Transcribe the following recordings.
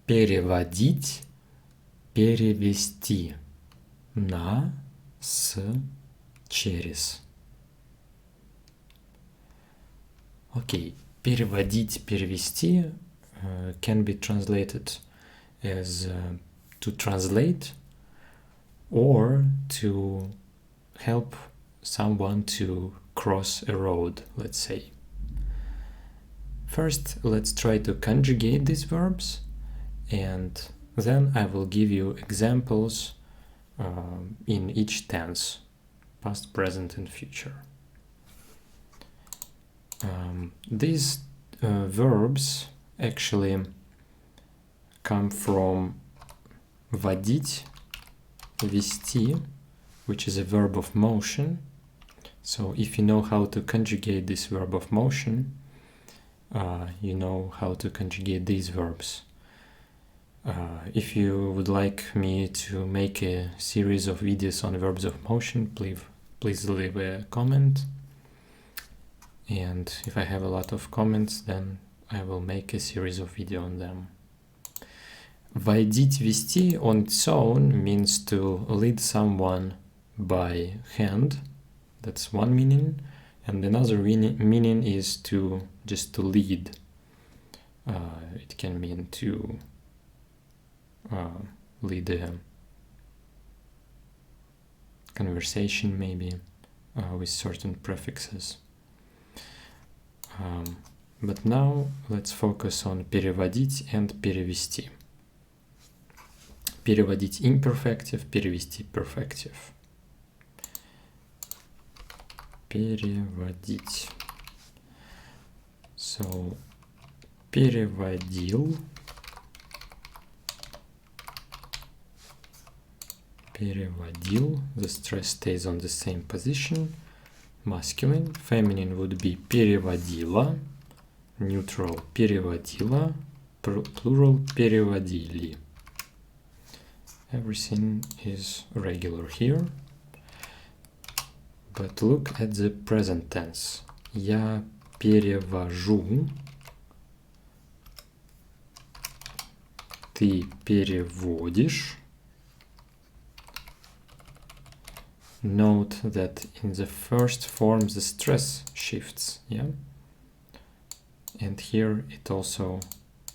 переводить, перевести на, с, через. Окей, переводить, перевести can be translated as to translate or to help someone to cross a road, let's say. First, let's try to conjugate these verbs, and then I will give you examples in each tense, past, present, and future. These verbs actually come from водить, вести, which is a verb of motion. So if you know how to conjugate this verb of motion, you know how to conjugate these verbs. If you would like me to make a series of videos on verbs of motion, please leave a comment. And if I have a lot of comments, then I will make a series of videos on them. Водить, вести on its own means to lead someone by hand. That's one meaning. And another meaning is to just to lead. It can mean to lead a conversation, maybe, with certain prefixes. But now let's focus on переводить and перевести. Переводить imperfective, перевести perfective. Переводить. So, переводил. Переводил. The stress stays on the same position. Masculine. Feminine would be переводила. Neutral переводила. Plural переводили. Everything is regular here. But look at the present tense. Я перевожу. Ты переводишь. Note that in the first form the stress shifts, yeah? And here it also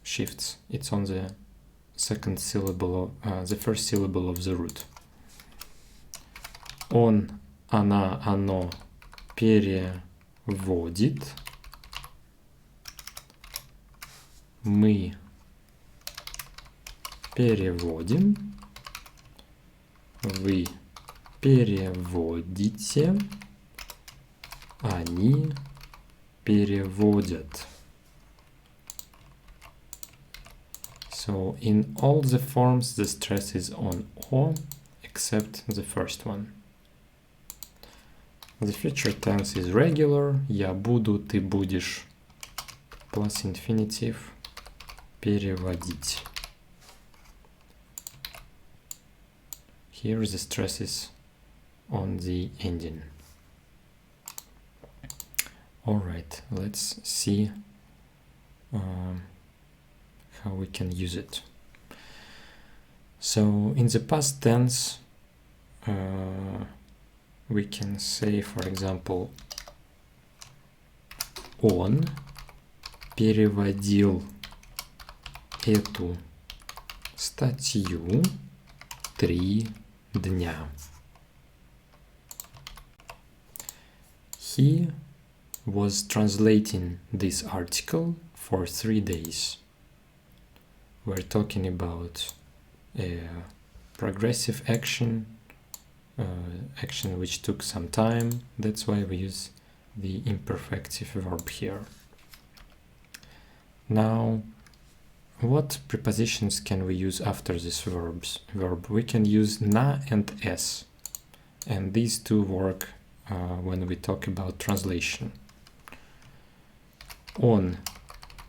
shifts. It's on the second syllable, the first syllable of the root. Он, она, оно переводит. Мы переводим. Вы переводите. Они переводят. So in all the forms the stress is on O except the first one. The future tense is regular. Я буду, ты будешь. Plus infinitive. Переводить. Here the stress is on the ending. Alright, let's see how we can use it. So in the past tense we can say, for example, он переводил эту статью 3 дня. He was translating this article for 3 days. We're talking about a progressive action, action which took some time. That's why we use the imperfective verb here. Now, what prepositions can we use after this verb? We can use na and s, and these two work when we talk about translation. Он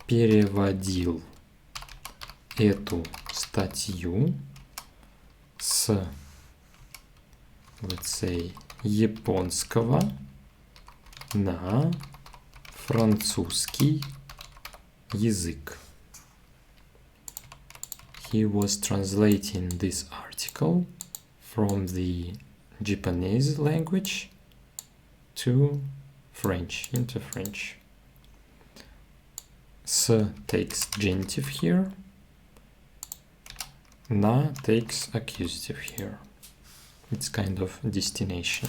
переводил эту статью с, let's say, японского на французский язык. he was translating this article from the Japanese language to French, into French. С takes genitive here. На takes accusative here. It's kind of destination.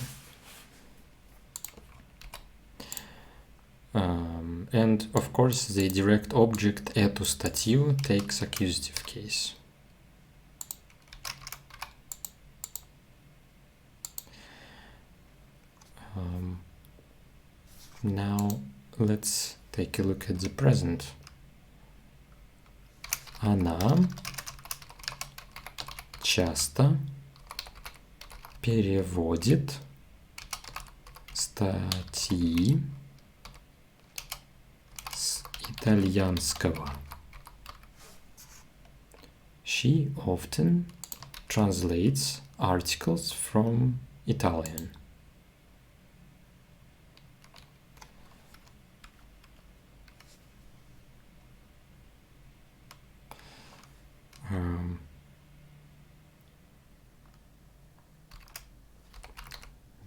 And of course the direct object эту статью takes accusative case. Now let's take a look at the present. Она часто переводит статьи с итальянского. She often translates articles from Italian.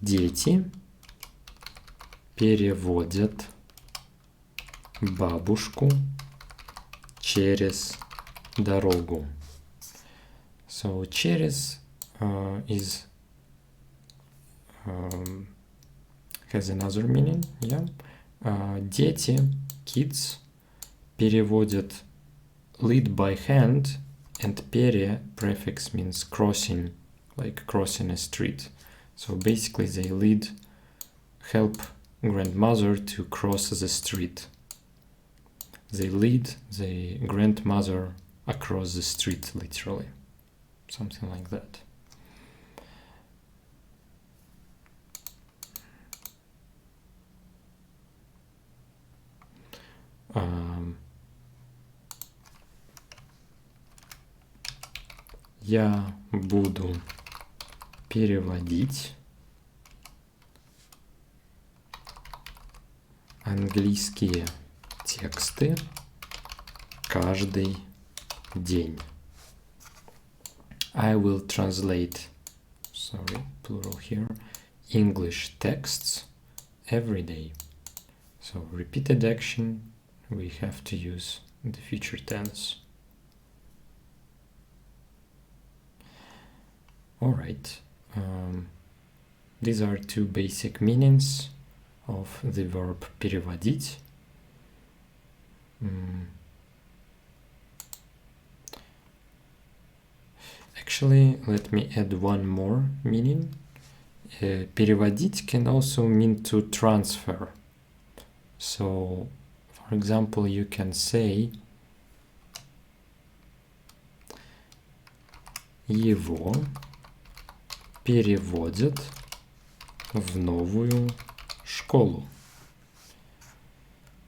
Дети переводят бабушку через дорогу. So через is has another meaning, yeah. Дети, kids, переводят lead by hand, and пере prefix means crossing, like crossing a street. So basically they help grandmother to cross the street. They lead the grandmother across the street, literally. Something like that. Я буду переводить английские тексты каждый день. I will translate, plural here, English texts every day. So repeated action, we have to use the future tense. Alright, these are two basic meanings of the verb переводить. Actually, let me add one more meaning. Переводить can also mean to transfer. So, for example, you can say его переводят в новую школу.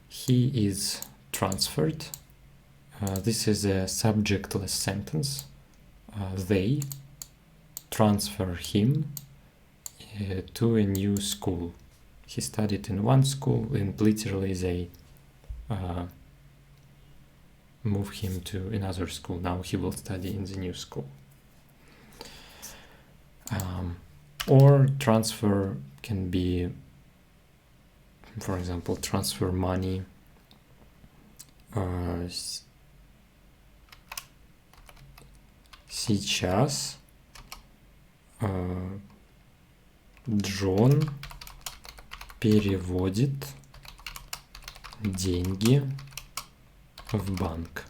He is transferred. This is a subjectless sentence. They transfer him to a new school. He studied in one school, and literally they move him to another school. Now he will study in the new school. Or transfer can be, for example, transfer money. Сейчас Джон переводит деньги в банк.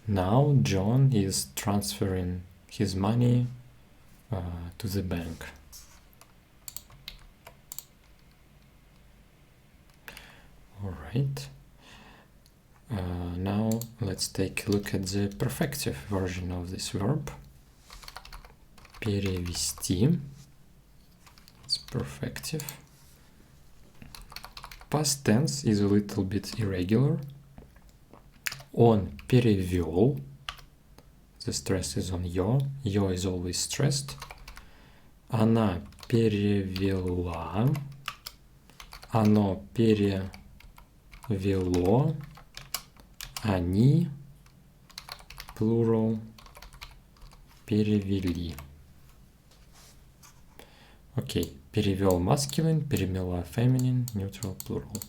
Now John is transferring his money to the bank. All right. Now let's take a look at the perfective version of this verb. Перевести. It's perfective. Past tense is a little bit irregular. Он перевел. The stress is on yo. Yo is always stressed. Она перевела. Оно перевело. Они, plural, перевели. Окей, перевел masculine, перевела feminine, neutral, plural.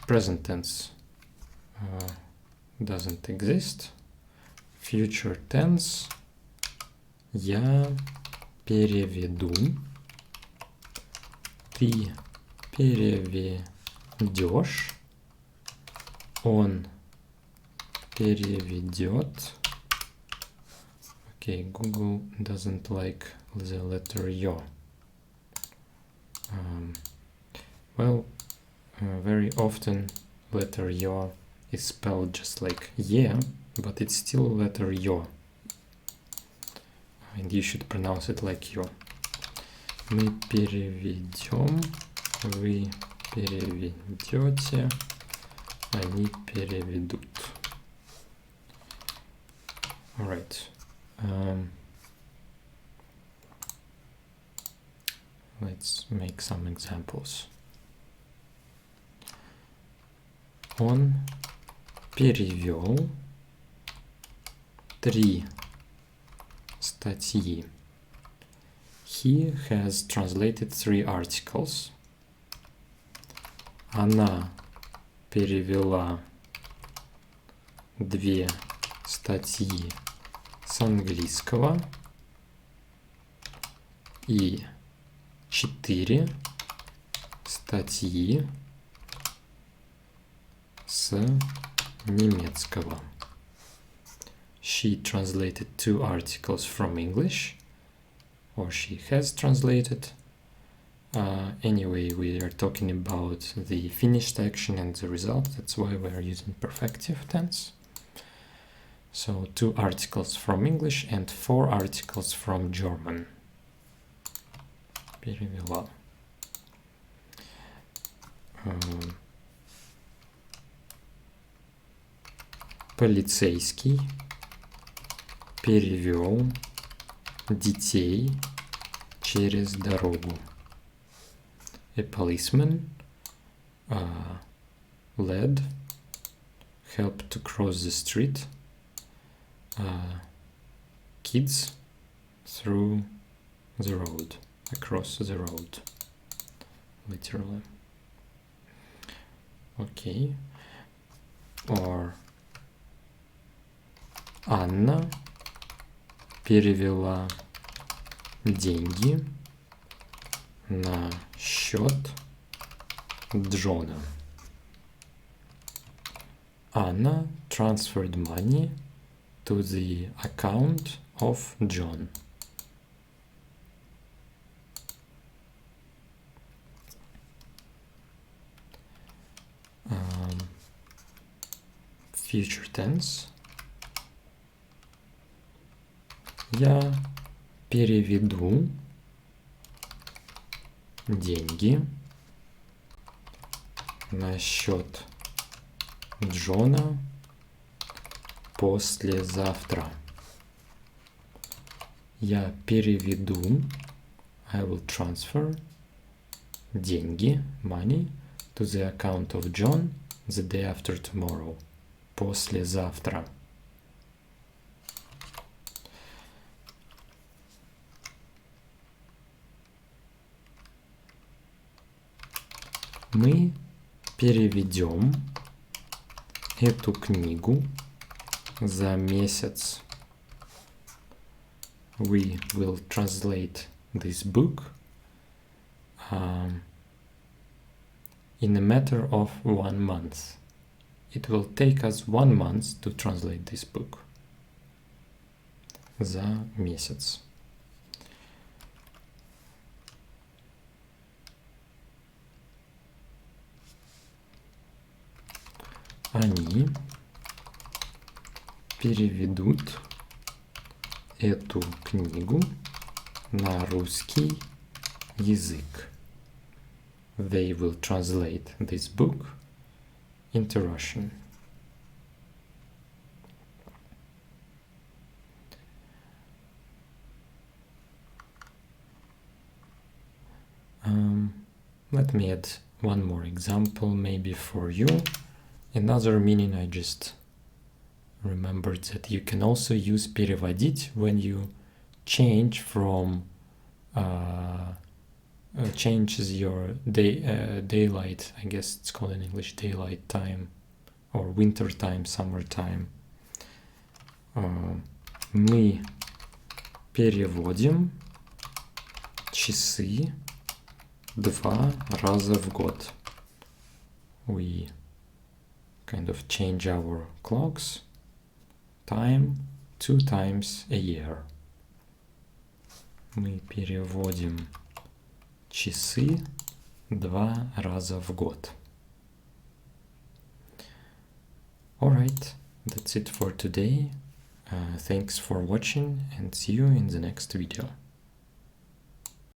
Present tense doesn't exist. Future tense я переведу, ты переведешь, он переведет. Okay, Google doesn't like the letter yo. Very often letter yo is spelled just like yeah, but it's still letter yo. And you should pronounce it like yo. Мы переведем, вы переведете, они переведут. Alright. Let's make some examples. Он перевел 3 статьи. He has translated 3 articles. Она перевела 2 статьи с английского и 4 статьи с немецкого. She translated 2 articles from English, or she has translated. Anyway, we are talking about the finished action and the result. That's why we are using perfective tense. So 2 articles from English and 4 articles from German. Перевела. Полицейский перевел детей через дорогу. A policeman helped to cross the street kids through the road, across the road, literally. Okay. Or Анна перевела деньги на счет Джона. Anna transferred money to the account of John. Future tense. Я переведу деньги на счет Джона послезавтра. Я переведу, I will transfer деньги, money, to the account of John the day after tomorrow. Послезавтра. Мы переведем эту книгу за месяц. We will translate this book in a matter of 1 month. It will take us 1 month to translate this book. За месяц. Они переведут эту книгу на русский язык. They will translate this book into Russian. Let me add one more example, maybe for you. Another meaning I just remember that you can also use переводить when you change from changes your daylight, I guess it's called in English daylight time, or winter time, summer time. Мы переводим часы 2 раза в год. We kind of change our clocks, time, 2 times a year. Мы переводим часы 2 раза в год. Alright, that's it for today. Thanks for watching and see you in the next video.